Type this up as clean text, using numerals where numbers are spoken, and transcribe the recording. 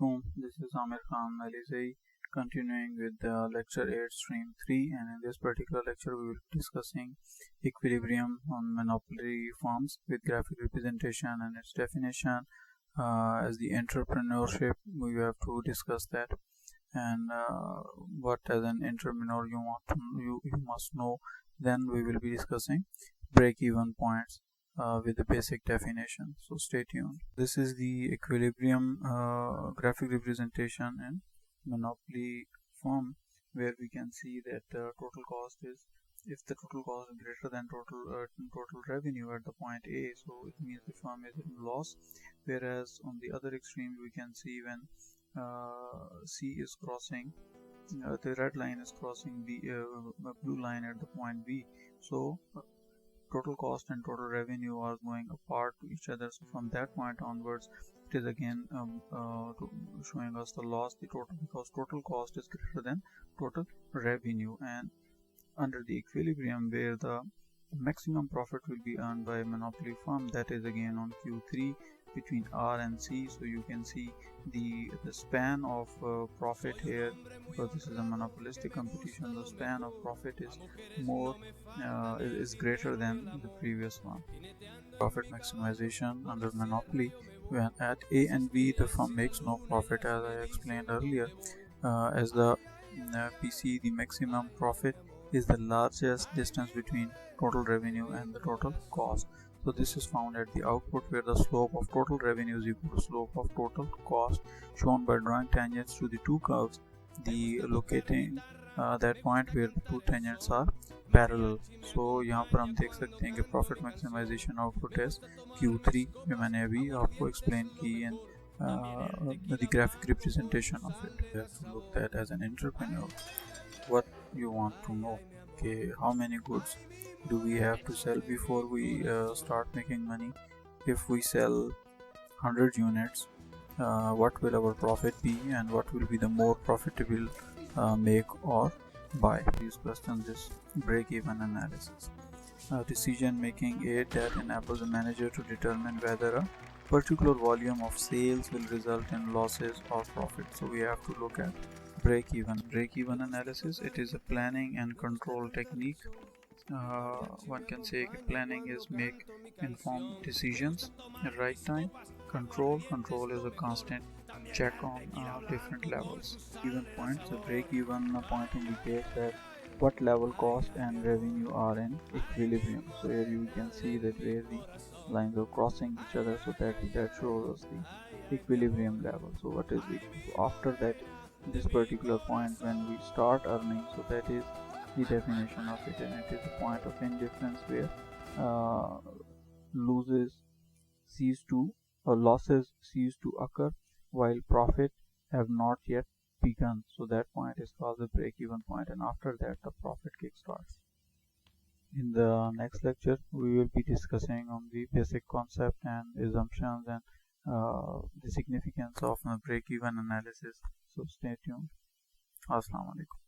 Alaikum, this is Aamer from Alyzaee, continuing with the lecture 8 stream 3, and in this particular lecture we will be discussing equilibrium on monopoly firms with graphic representation and its definition. As the entrepreneurship, we have to discuss that, and what as an entrepreneur you must know. Then we will be discussing break-even points with the basic definition, so stay tuned. This is the equilibrium graphic representation in monopoly firm, where we can see that total cost is, if the total cost is greater than total revenue at the point A, so it means the firm is in loss. Whereas on the other extreme we can see when C is crossing, the red line is crossing the blue line at the point B, so total cost and total revenue are going apart to each other. So from that point onwards, it is again showing us the loss, the total, because total cost is greater than total revenue. And under the equilibrium, where the maximum profit will be earned by a monopoly firm, that is again on Q3 between R and C. So you can see the span of profit here, because this is a monopolistic competition. The span of profit is more is greater than the previous one. Profit maximization under monopoly, when at A and B the firm makes no profit, as I explained earlier. As the PC, the maximum profit is the largest distance between total revenue and the total cost. So this is found at the output, where the slope of total revenue is equal to slope of total cost, shown by drawing tangents to the two curves, the locating that point where the two tangents are parallel. So यहाँ पर हम देख सकते हैं कि profit maximization output is Q3, जो मैंने अभी आपको explain की, and the graphic representation of it. You have to look at as an entrepreneur what you want to know. Okay, how many goods do we have to sell before we start making money? If we sell 100 units, what will our profit be, and what will be the more profitable make or buy? These questions is break-even analysis. Decision making aid that enables a manager to determine whether a particular volume of sales will result in losses or profit. So we have to look at break-even analysis. It is a planning and control technique. One can say planning is make informed decisions at right time. Control is a constant check on different levels. Break-even points. A break-even point indicates that what level cost and revenue are in equilibrium. So here you can see that where the lines are crossing each other, so that shows us the equilibrium level. So what is it? So after that, this particular point when we start earning, so that is the definition of it, and it is a point of indifference where losses cease to occur while profit have not yet begun. So that point is called the break-even point, and after that the profit kick starts. In the next lecture we will be discussing on the basic concept and assumptions and the significance of break-even analysis. So stay tuned. Assalamu alaikum.